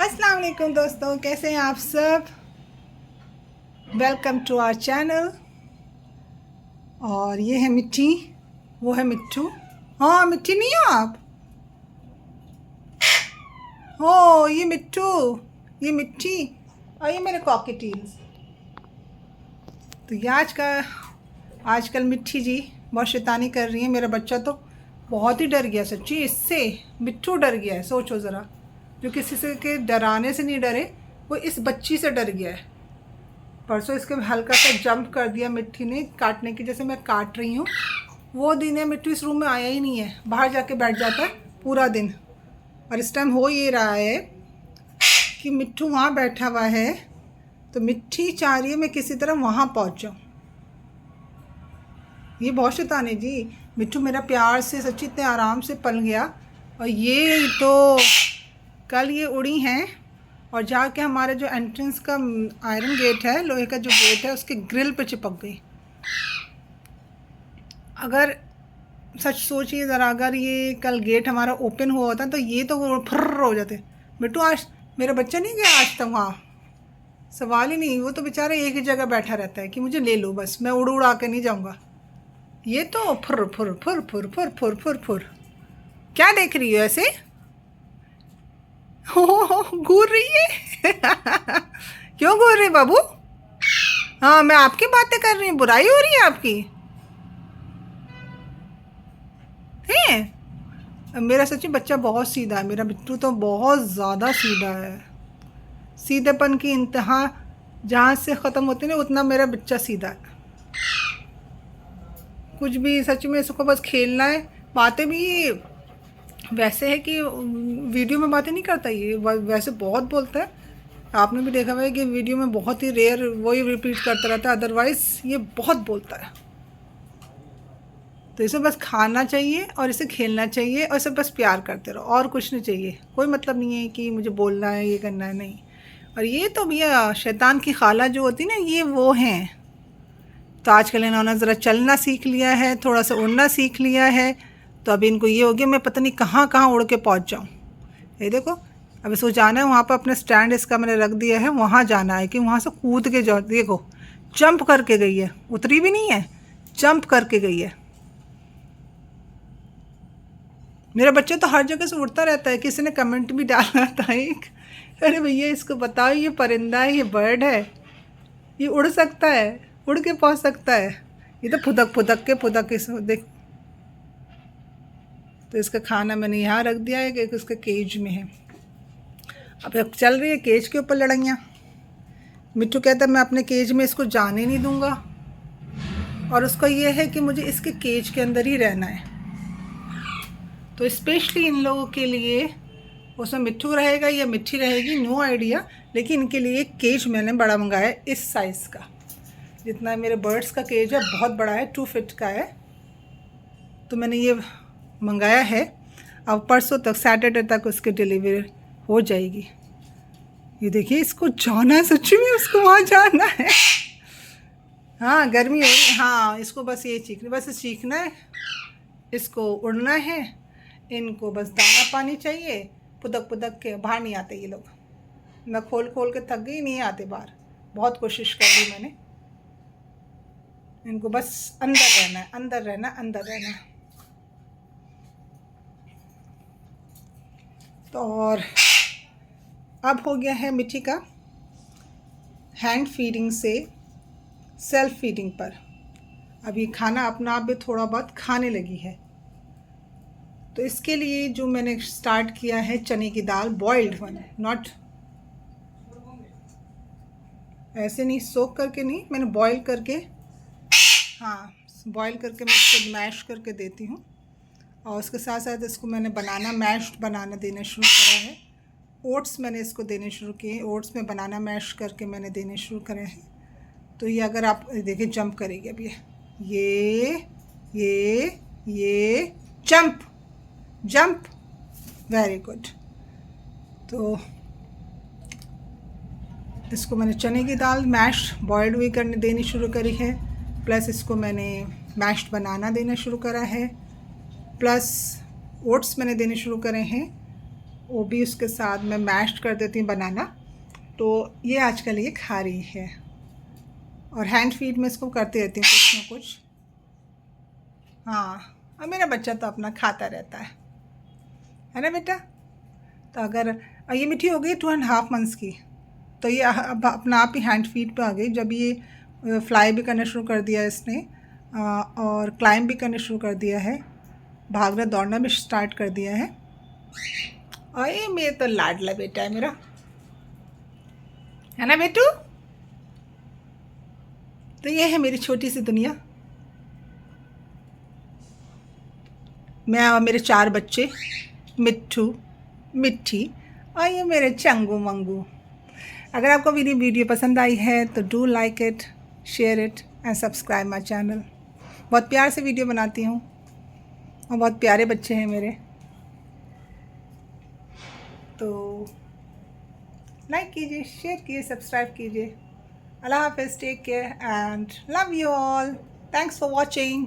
अस्सलाम वालेकुम दोस्तों, कैसे हैं आप सब। Welcome to our channel. और ये है मिट्टी, वो है मिट्टू। हाँ, मिट्टी नहीं हो आप। हो ये मिट्टू, ये मिट्टी और ये मेरे कॉकटेल्स। तो ये आजकल मिट्टी जी बहुत शैतानी कर रही है। मेरा बच्चा तो बहुत ही डर गया सच्ची इससे। मिट्टू डर गया है, सोचो ज़रा। जो किसी से के डराने से नहीं डरे, वो इस बच्ची से डर गया है। परसों इसके हल्का सा जंप कर दिया मिट्टी ने, काटने की जैसे मैं काट रही हूँ। वो दिन है मिट्टू इस रूम में आया ही नहीं है, बाहर जाके बैठ जाता है पूरा दिन। और इस टाइम हो ये रहा है कि मिट्टू वहाँ बैठा हुआ है, तो मिट्टी चाह रही है मैं किसी तरह वहाँ पहुँच जाऊँ। ये बहुत शैतान है जी। मिट्टू मेरा प्यार से सच्ची इतने आराम से पल गया, और ये तो कल ये उड़ी हैं और जाके हमारे जो एंट्रेंस का आयरन गेट है, लोहे का जो गेट है, उसके ग्रिल पे चिपक गई। अगर सच सोचिए ज़रा, अगर ये कल गेट हमारा ओपन हुआ होता तो ये तो फर्र हो जाते। मिट्टू आज मेरा बच्चा नहीं गया आज तक वहाँ, सवाल ही नहीं। वो तो बेचारा एक ही जगह बैठा रहता है कि मुझे ले लो बस, मैं उड़ उड़ा के नहीं जाऊँगा। ये तो फुर फुर फुर फुर फुर फुर फुर फुर। क्या देख रही हो ऐसे? हो घूर रही है। क्यों घूर रही बाबू? हाँ, मैं आपकी बातें कर रही हूँ, बुराई हो रही है आपकी है। मेरा सच्ची बच्चा बहुत सीधा है, मेरा बिट्टू तो बहुत ज़्यादा सीधा है। सीधेपन की इंतहा जहाँ से ख़त्म होती है ना, उतना मेरा बच्चा सीधा है। कुछ भी सच में इसको बस खेलना है। बातें भी वैसे है कि वीडियो में बातें नहीं करता ये, वैसे बहुत बोलता है। आपने भी देखा हुआ है कि वीडियो में बहुत ही रेयर वही रिपीट करता रहता है, अदरवाइज़ ये बहुत बोलता है। तो इसे बस खाना चाहिए और इसे खेलना चाहिए और इसे बस प्यार करते रहो, और कुछ नहीं चाहिए। कोई मतलब नहीं है कि मुझे बोलना है, ये करना है, नहीं। और ये तो भैया शैतान की खाला जो होती है ना, ये वो हैं। तो आजकल इन्होंने ज़रा चलना सीख लिया है, थोड़ा सा उड़ना सीख लिया है। तो अभी इनको ये हो गया मैं पता नहीं कहाँ कहाँ उड़ के पहुँच जाऊँ। ये देखो, अब इसको जाना है वहाँ पर, अपने स्टैंड इसका मैंने रख दिया है, वहाँ जाना है कि वहाँ से कूद के जाओ। देखो जंप करके गई है, उतरी भी नहीं है, जंप करके गई है। मेरा बच्चा तो हर जगह से उड़ता रहता है। किसी ने कमेंट भी डाला था एक, अरे भैया इसको बताओ ये परिंदा है, ये बर्ड है, ये उड़ सकता है, उड़ के पहुँच सकता है। ये तो फुदक के देख। तो इसका खाना मैंने यहाँ रख दिया है कि उसके केज में है। अब चल रही है केज के ऊपर लड़ाइयाँ। मिट्टू कहता है मैं अपने केज में इसको जाने नहीं दूँगा, और उसका ये है कि मुझे इसके केज के अंदर ही रहना है। तो स्पेशली इन लोगों के लिए, उसमें मिट्टू रहेगा या मिट्टी रहेगी नो आइडिया, लेकिन इनके लिए एक केज मैंने बड़ा मंगाया है, इस साइज़ का। जितना मेरे बर्ड्स का केज है बहुत बड़ा है, 2 फीट का है। तो मैंने ये मंगाया है। अब परसों तक, सैटरडे तक उसकी डिलीवरी हो जाएगी। ये देखिए इसको जाना है, सच्ची में उसको वहाँ जाना है। हाँ गर्मी हो रही, हाँ इसको बस ये सीखना है, इसको उड़ना है। इनको बस दाना पानी चाहिए, पुदक के। बाहर नहीं आते ये लोग, मैं खोल के थक गई, नहीं आते बाहर। बहुत कोशिश कर ली मैंने। इनको बस अंदर रहना है, अंदर रहना, अंदर रहना है। तो और अब हो गया है मिट्टी का हैंड फीडिंग से सेल्फ फीडिंग पर। अब ये खाना अपना आप भी थोड़ा बहुत खाने लगी है। तो इसके लिए जो मैंने स्टार्ट किया है, चने की दाल, बॉइल्ड वन, नॉट ऐसे नहीं सोक करके, नहीं मैंने बॉईल करके, हाँ बॉईल करके मैं इसको मैश करके देती हूँ। और उसके साथ साथ इसको मैंने मैश्ड बनाना देना शुरू करा है। ओट्स मैंने इसको देने शुरू किए, ओट्स में बनाना मैश करके मैंने देने शुरू करे हैं। तो ये अगर आप देखिए जंप करेगी अब ये जंप जंप, वेरी गुड। तो इसको मैंने चने की दाल मैश बॉइल्ड हुई करने देनी शुरू करी है, प्लस इसको मैंने मैश्ड बनाना देना शुरू करा है, प्लस ओट्स मैंने देने शुरू करे हैं। वो भी उसके साथ मैं मैश कर देती हूँ बनाना। तो ये आजकल ये खा रही है, और हैंड फीड में इसको करती रहती हूँ कुछ ना कुछ। हाँ, और मेरा बच्चा तो अपना खाता रहता है ना बेटा। तो अगर ये मिठी हो गई 2.5 मंथ्स की, तो ये अब अपना आप ही हैंड फीड पे आ गई। जब ये फ्लाई भी करना शुरू कर दिया इसने, और क्लाइंब भी करना शुरू कर दिया है, भागना दौड़ना भी स्टार्ट कर दिया है। और ये मेरे तो लाडला बेटा है मेरा, है ना बेटू। तो ये है मेरी छोटी सी दुनिया, मैं और मेरे 4 बच्चे, मिट्ठू, मिट्ठी, और ये मेरे चंगू मंगू। अगर आपको मेरी वीडियो पसंद आई है तो do like it, share it and subscribe my channel. बहुत प्यार से वीडियो बनाती हूँ, और बहुत प्यारे बच्चे हैं मेरे। तो लाइक कीजिए, शेयर कीजिए, सब्सक्राइब कीजिए। अल्लाह हाफ़िज़, take care and love you all. Thanks for watching.